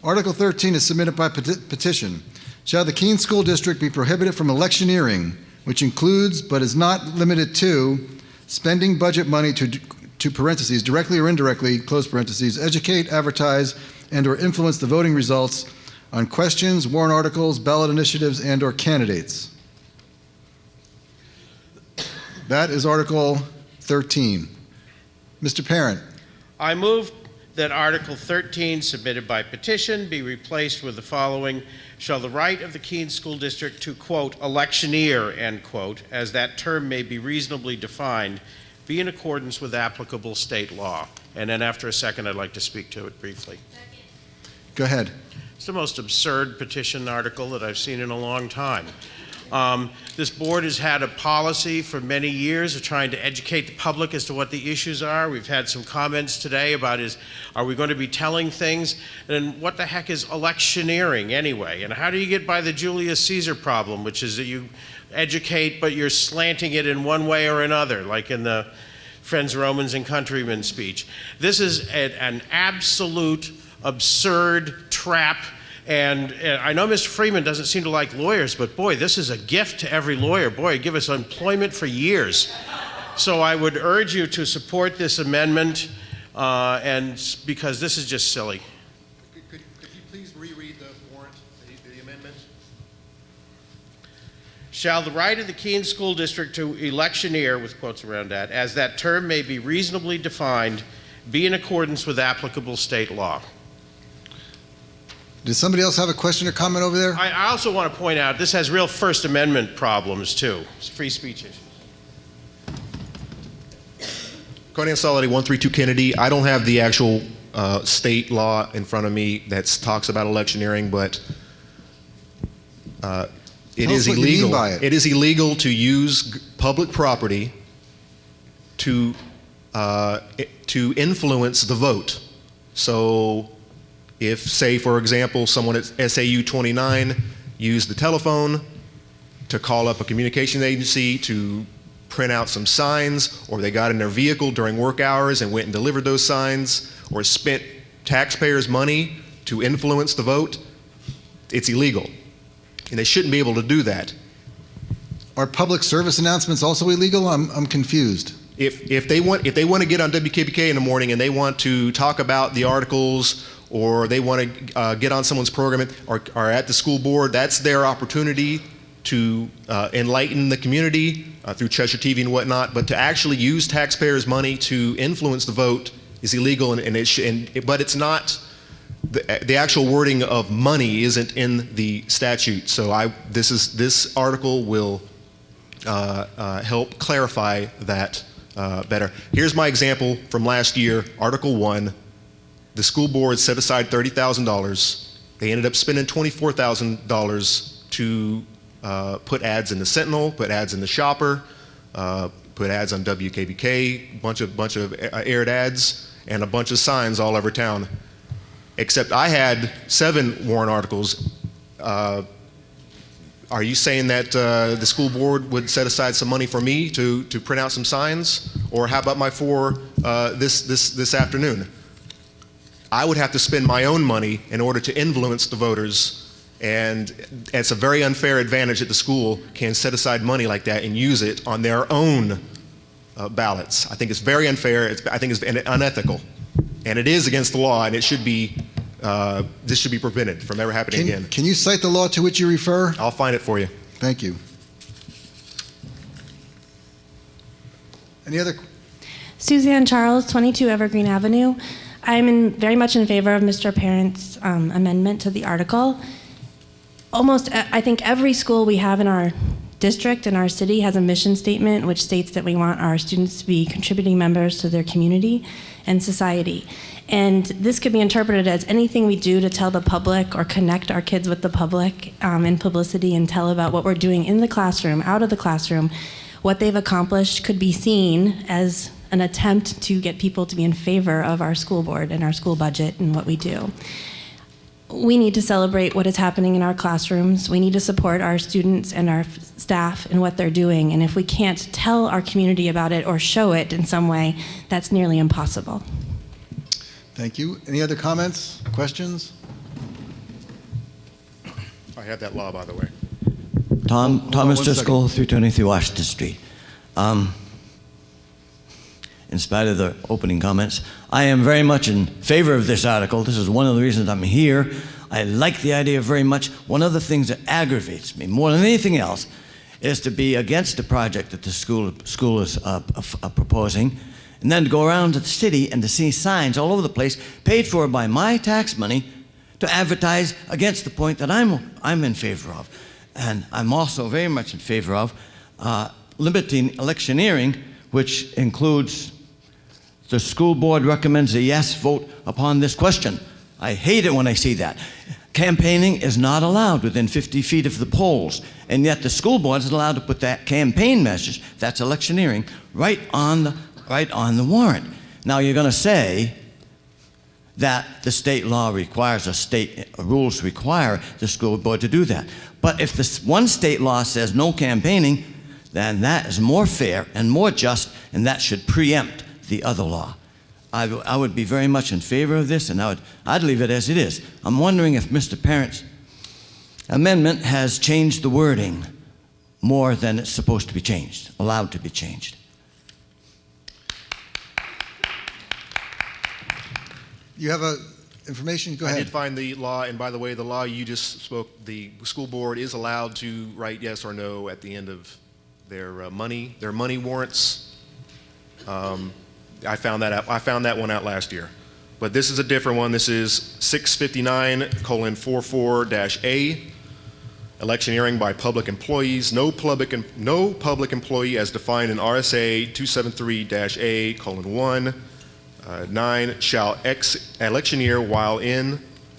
Article 13 is submitted by petition. Shall the Keene School District be prohibited from electioneering, which includes but is not limited to spending budget money to parentheses, directly or indirectly, close parentheses, educate, advertise, and or influence the voting results on questions, warrant articles, ballot initiatives, and or candidates? That is Article 13. Mr. Parent. I move that Article 13, submitted by petition, be replaced with the following: shall the right of the Keene School District to, quote, electioneer, end quote, as that term may be reasonably defined, be in accordance with applicable state law. And then after a second, I'd like to speak to it briefly. Second. Go ahead. It's the most absurd petition article that I've seen in a long time. This board has had a policy for many years of trying to educate the public as to what the issues are. We've had some comments today about are we going to be telling things? And what the heck is electioneering anyway? And how do you get by the Julius Caesar problem, which is that you educate but you're slanting it in one way or another, like in the Friends, Romans, and Countrymen speech. This is an absolute absurd trap. And I know Mr. Freeman doesn't seem to like lawyers, but boy, this is a gift to every lawyer. Boy, give us employment for years. So I would urge you to support this amendment, and because this is just silly. Could you please reread the warrant, the amendment? Shall the right of the Keene School District to electioneer, with quotes around that, as that term may be reasonably defined, be in accordance with applicable state law. Does somebody else have a question or comment over there? I also want to point out this has real First Amendment problems too. It's free speech issues. Carnahan Solidity 132 Kennedy. I don't have the actual state law in front of me that talks about electioneering, but it is illegal. It is illegal to use public property to influence the vote. So if, say, for example, someone at SAU 29 used the telephone to call up a communication agency to print out some signs, or they got in their vehicle during work hours and went and delivered those signs, or spent taxpayers' money to influence the vote, it's illegal. And they shouldn't be able to do that. Are public service announcements also illegal? I'm confused. If they want to get on WKBK in the morning and they want to talk about the articles, or they want to get on someone's program or at the school board, that's their opportunity to enlighten the community through Cheshire TV and whatnot. But to actually use taxpayers' money to influence the vote is illegal, but it's not. The actual wording of money isn't in the statute. So this article will help clarify that better. Here's my example from last year, Article 1. The school board set aside $30,000. They ended up spending $24,000 to put ads in the Sentinel, put ads in the Shopper, put ads on WKBK, bunch of aired ads, and a bunch of signs all over town. Except I had 7 warrant articles. Are you saying that the school board would set aside some money for me to print out some signs? Or how about my 4 this afternoon? I would have to spend my own money in order to influence the voters, and it's a very unfair advantage that the school can set aside money like that and use it on their own ballots. I think it's very unfair. I think it's unethical, and it is against the law, and it should be. This should be prevented from ever happening again. Can you cite the law to which you refer? I'll find it for you. Thank you. Any other? Suzanne Charles, 22 Evergreen Avenue. I'm very much in favor of Mr. Parent's amendment to the article. I think every school we have in our district and our city has a mission statement which states that we want our students to be contributing members to their community and society. And this could be interpreted as anything we do to tell the public or connect our kids with the public in publicity and tell about what we're doing in the classroom, out of the classroom, what they've accomplished could be seen as an attempt to get people to be in favor of our school board and our school budget and what we do. We need to celebrate what is happening in our classrooms. We need to support our students and our staff in what they're doing. And if we can't tell our community about it or show it in some way, that's nearly impossible. Thank you. Any other comments, questions? I have that law, by the way. Thomas one Driscoll, 323 Washington Street. In spite of the opening comments, I am very much in favor of this article. This is one of the reasons I'm here. I like the idea very much. One of the things that aggravates me more than anything else is to be against the project that the school is proposing, and then to go around to the city and to see signs all over the place paid for by my tax money to advertise against the point that I'm in favor of. And I'm also very much in favor of limiting electioneering, which includes the school board recommends a yes vote upon this question. I hate it when I see that. Campaigning is not allowed within 50 feet of the polls, and yet the school board is allowed to put that campaign message, that's electioneering, right on the warrant. Now you're going to say that the state law requires, rules require the school board to do that. But if this one state law says no campaigning, then that is more fair and more just, and that should preempt the other law. I would be very much in favor of this, and I'd leave it as it is. I'm wondering if Mr. Parent's amendment has changed the wording more than it's supposed to be changed, allowed to be changed. You have information? Go I ahead. did find the law, and by the way, the law you just spoke, the school board is allowed to write yes or no at the end of their money warrants. I found that one out last year. But this is a different one. This is 659:44-A, electioneering by public employees. No public employee as defined in RSA 273-A:1, 9 shall electioneer while in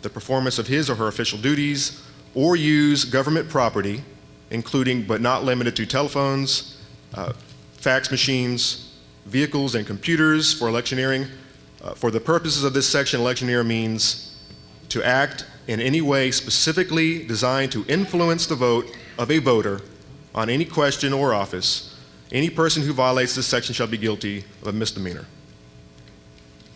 the performance of his or her official duties or use government property, including but not limited to telephones, fax machines, vehicles, and computers for electioneering. For the purposes of this section, electioneer means to act in any way specifically designed to influence the vote of a voter on any question or office. Any person who violates this section shall be guilty of a misdemeanor.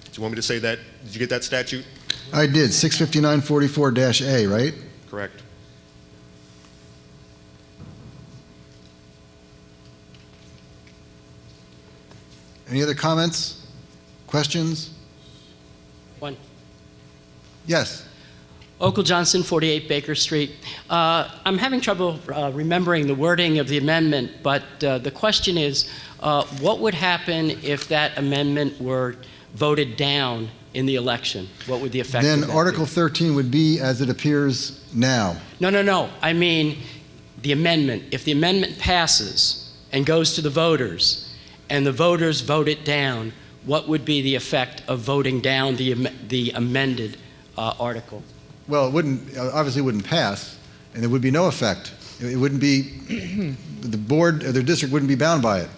Do you want me to say that? Did you get that statute? I did. 659:44-A, right? Correct. Any other comments? Questions? One. Yes. Oakle Johnson, 48 Baker Street. I'm having trouble remembering the wording of the amendment, but the question is, what would happen if that amendment were voted down in the election? What would the effect of Then that Article be? 13 would be as it appears now. No. I mean, the amendment. If the amendment passes and goes to the voters, and the voters vote it down, what would be the effect of voting down the amended article? Well, it obviously wouldn't pass, and there would be no effect. It wouldn't be, the board or the district wouldn't be bound by it.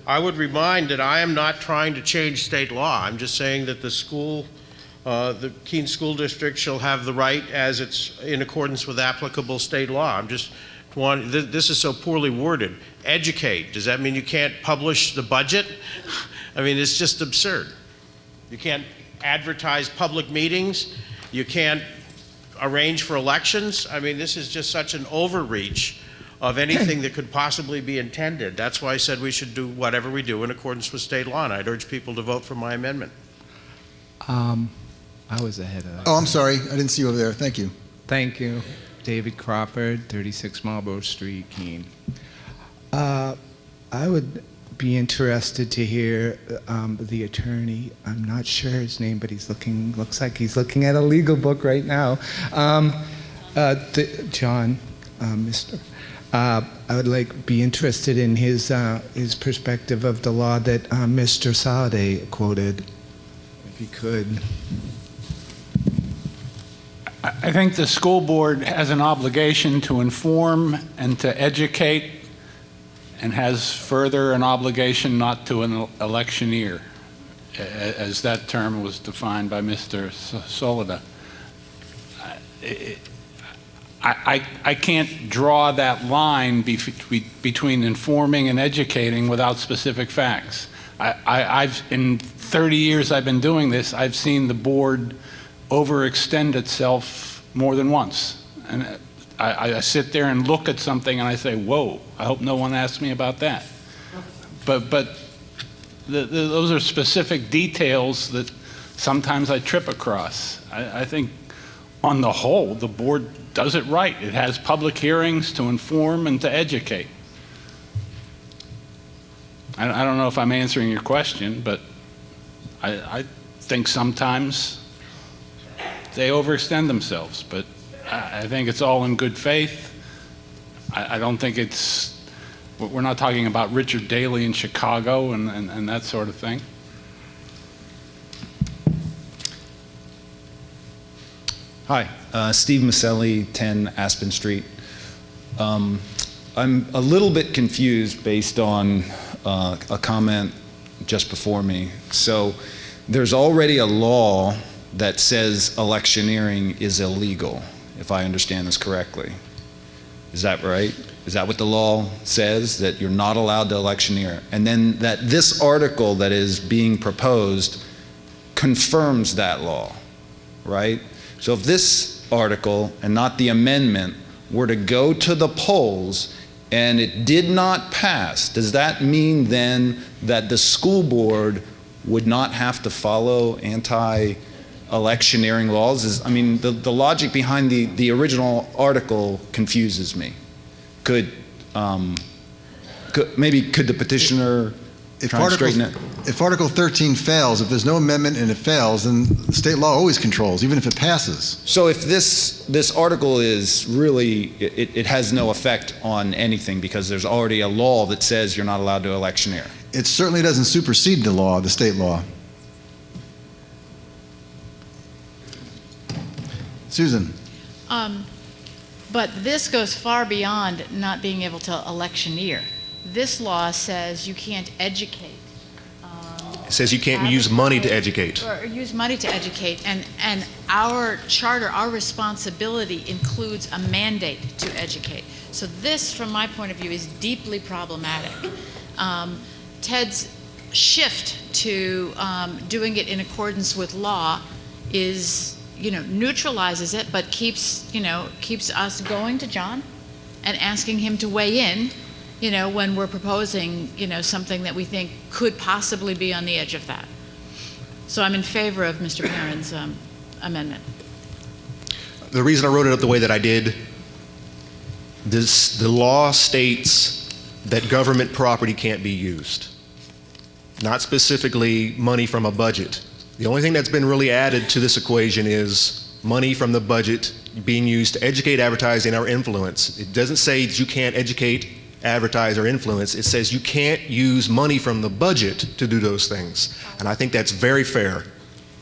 I would remind that I am not trying to change state law. I'm just saying that the Keene School District shall have the right as it's in accordance with applicable state law. This is so poorly worded. Educate, does that mean you can't publish the budget? I mean, it's just absurd. You can't advertise public meetings. You can't arrange for elections. I mean, this is just such an overreach of anything that could possibly be intended. That's why I said we should do whatever we do in accordance with state law, and I'd urge people to vote for my amendment. I was ahead of that. Oh, I'm sorry. I didn't see you over there. Thank you. Thank you. David Crawford, 36 Marlborough Street, Keene. I would be interested to hear the attorney. I'm not sure his name, but looks like he's looking at a legal book right now. John, Mr. I would be interested in his perspective of the law that Mr. Sade quoted, if he could. I think the school board has an obligation to inform and to educate, and has further an obligation not to an electioneer, as that term was defined by Mr. Solida. I can't draw that line between informing and educating without specific facts. In 30 years I've been doing this, I've seen the board overextend itself more than once. And I sit there and look at something and I say, whoa, I hope no one asks me about that. But those are specific details that sometimes I trip across. I think on the whole, the board does it right. It has public hearings to inform and to educate. I don't know if I'm answering your question, but I think sometimes they overextend themselves, but I think it's all in good faith. I don't think we're not talking about Richard Daley in Chicago and that sort of thing. Hi, Steve Maselli, 10 Aspen Street. I'm a little bit confused based on a comment just before me. So there's already a law that says electioneering is illegal, if I understand this correctly. Is that right? Is that what the law says, that you're not allowed to electioneer? And then that this article that is being proposed confirms that law, right? So if this article and not the amendment were to go to the polls and it did not pass, does that mean then that the school board would not have to follow anti-electioneering laws? I mean, the logic behind the original article confuses me. Could the petitioner try and straighten it? If Article 13 fails, if there's no amendment and it fails, then the state law always controls, even if it passes. So if this article is really, it has no effect on anything because there's already a law that says you're not allowed to electioneer. It certainly doesn't supersede the law, the state law. Susan. But this goes far beyond not being able to electioneer. This law says you can't educate. It says you can't use money to educate. Or use money to educate. And our charter, our responsibility includes a mandate to educate. So this, from my point of view, is deeply problematic. Ted's shift to doing it in accordance with law is, neutralizes it, but keeps us going to John and asking him to weigh in, when we're proposing, something that we think could possibly be on the edge of that. So I'm in favor of Mr. Perrin's amendment. The reason I wrote it up the way that I did, the law states that government property can't be used, not specifically money from a budget. The only thing that's been really added to this equation is money from the budget being used to educate, advertise, or influence. It doesn't say that you can't educate, advertise, or influence. It says you can't use money from the budget to do those things. And I think that's very fair.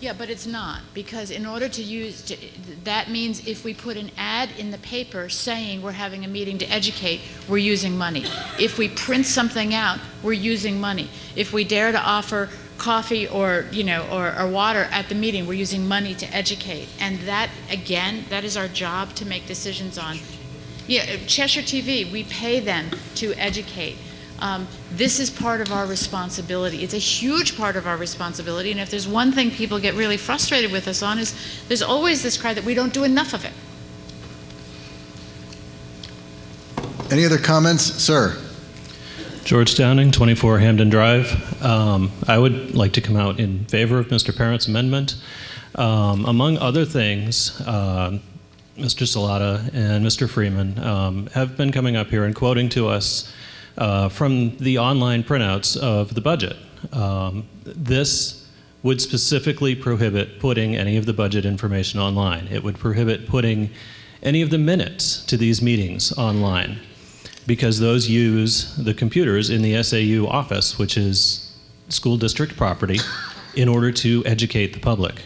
Yeah, but it's not, because in order to use, that means if we put an ad in the paper saying we're having a meeting to educate, we're using money. If we print something out, we're using money. If we dare to offer coffee or water at the meeting, we're using money to educate. And that, again, that is our job to make decisions on. Yeah, Cheshire TV, we pay them to educate. This is part of our responsibility. It's a huge part of our responsibility, and if there's one thing people get really frustrated with us on is there's always this cry that we don't do enough of it. Any other comments? Sir. George Downing, 24 Hamden Drive. I would like to come out in favor of Mr. Parent's amendment. Among other things, Mr. Salata and Mr. Freeman have been coming up here and quoting to us from the online printouts of the budget. This would specifically prohibit putting any of the budget information online. It would prohibit putting any of the minutes to these meetings online, because those use the computers in the SAU office, which is school district property, in order to educate the public.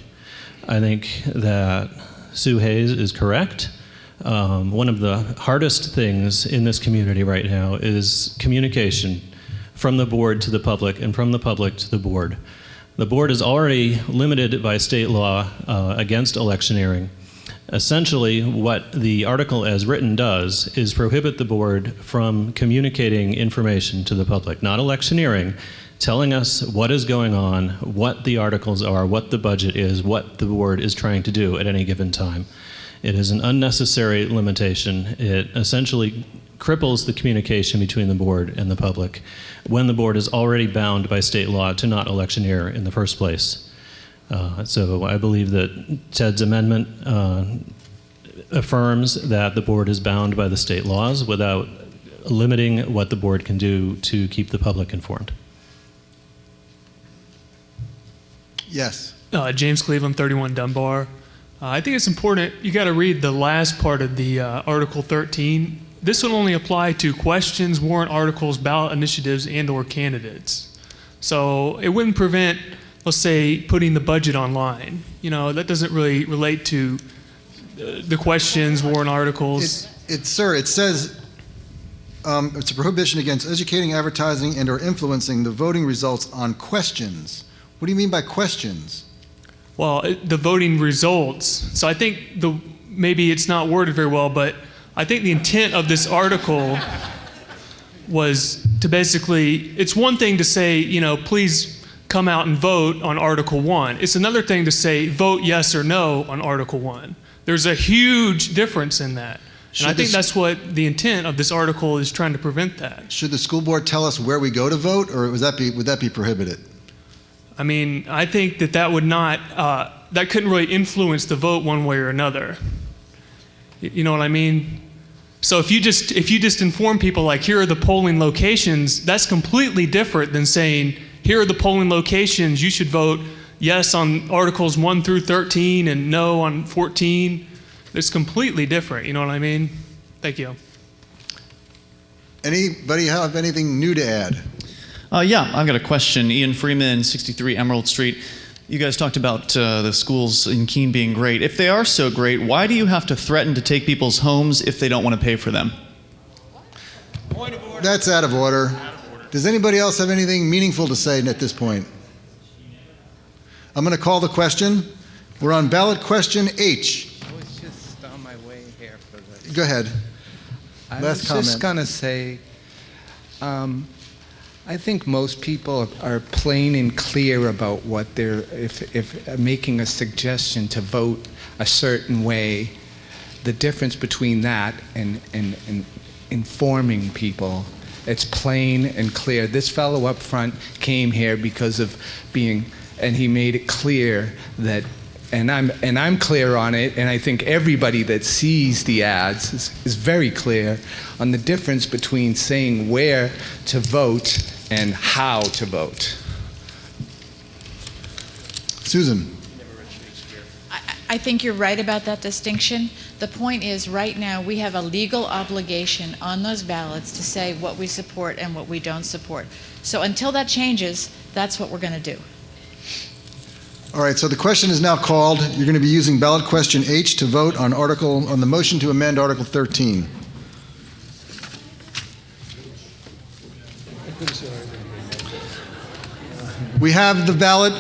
I think that Sue Hayes is correct. One of the hardest things in this community right now is communication from the board to the public and from the public to the board. The board is already limited by state law against electioneering. Essentially, what the article as written does is prohibit the board from communicating information to the public, not electioneering, telling us what is going on, what the articles are, what the budget is, what the board is trying to do at any given time. It is an unnecessary limitation. It essentially cripples the communication between the board and the public when the board is already bound by state law to not electioneer in the first place. So I believe that Ted's amendment affirms that the board is bound by the state laws without limiting what the board can do to keep the public informed. Yes. James Cleveland, 31 Dunbar. I think it's important, you got to read the last part of the Article 13. This will only apply to questions, warrant articles, ballot initiatives, and/or candidates. So it wouldn't prevent, let's say, putting the budget online. You know, that doesn't really relate to the questions, warrant articles. Sir, it says it's a prohibition against educating, advertising, and/or influencing the voting results on questions. What do you mean by questions? Well, the voting results. So I think maybe it's not worded very well, but I think the intent of this article was to basically, it's one thing to say, you know, please come out and vote on Article 1. It's another thing to say vote yes or no on Article 1. There's a huge difference in that. And I think that's what the intent of this article is trying to prevent that. Should the school board tell us where we go to vote, or would that be prohibited? I mean, I think that would not, that couldn't really influence the vote one way or another. You know what I mean? So if you just inform people like, here are the polling locations, that's completely different than saying, here are the polling locations, you should vote yes on Articles 1 through 13 and no on 14. It's completely different, you know what I mean? Thank you. Anybody have anything new to add? Yeah, I've got a question. Ian Freeman, 63 Emerald Street. You guys talked about the schools in Keene being great. If they are so great, why do you have to threaten to take people's homes if they don't want to pay for them? Point of order. That's out of order. Does anybody else have anything meaningful to say at this point? I'm going to call the question. We're on ballot question H. I was just on my way here for this. Go ahead. I Last was comment. just going to say, I think most people are plain and clear about what they're, if making a suggestion to vote a certain way, the difference between that and informing people, it's plain and clear. This fellow up front came here because of being, and he made it clear that, and I'm clear on it, and I think everybody that sees the ads is very clear on the difference between saying where to vote and how to vote. Susan. I think you're right about that distinction. The point is, right now, we have a legal obligation on those ballots to say what we support and what we don't support. So until that changes, that's what we're going to do. All right, so the question is now called. You're going to be using ballot question H to vote on the motion to amend Article 13. We have the ballot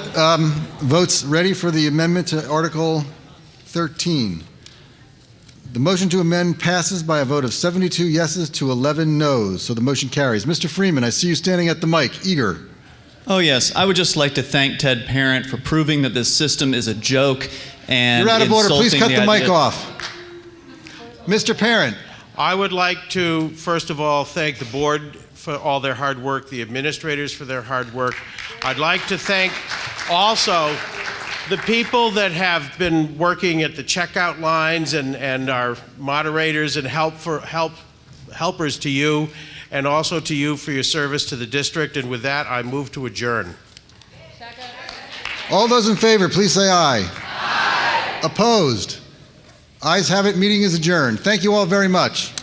votes ready for the amendment to Article 13. The motion to amend passes by a vote of 72 yeses to 11 noes, so the motion carries. Mr. Freeman, I see you standing at the mic, eager. Oh yes, I would just like to thank Ted Parent for proving that this system is a joke and You're out of order. Please cut the mic idea. off. Mr. Parent. I would like to, first of all, thank the board for all their hard work, the administrators for their hard work. I'd like to thank also the people that have been working at the checkout lines and our moderators and helpers to you, and also to you for your service to the district. And with that, I move to adjourn. Second. All those in favor, please say aye. Aye. Opposed? Ayes have it. Meeting is adjourned. Thank you all very much.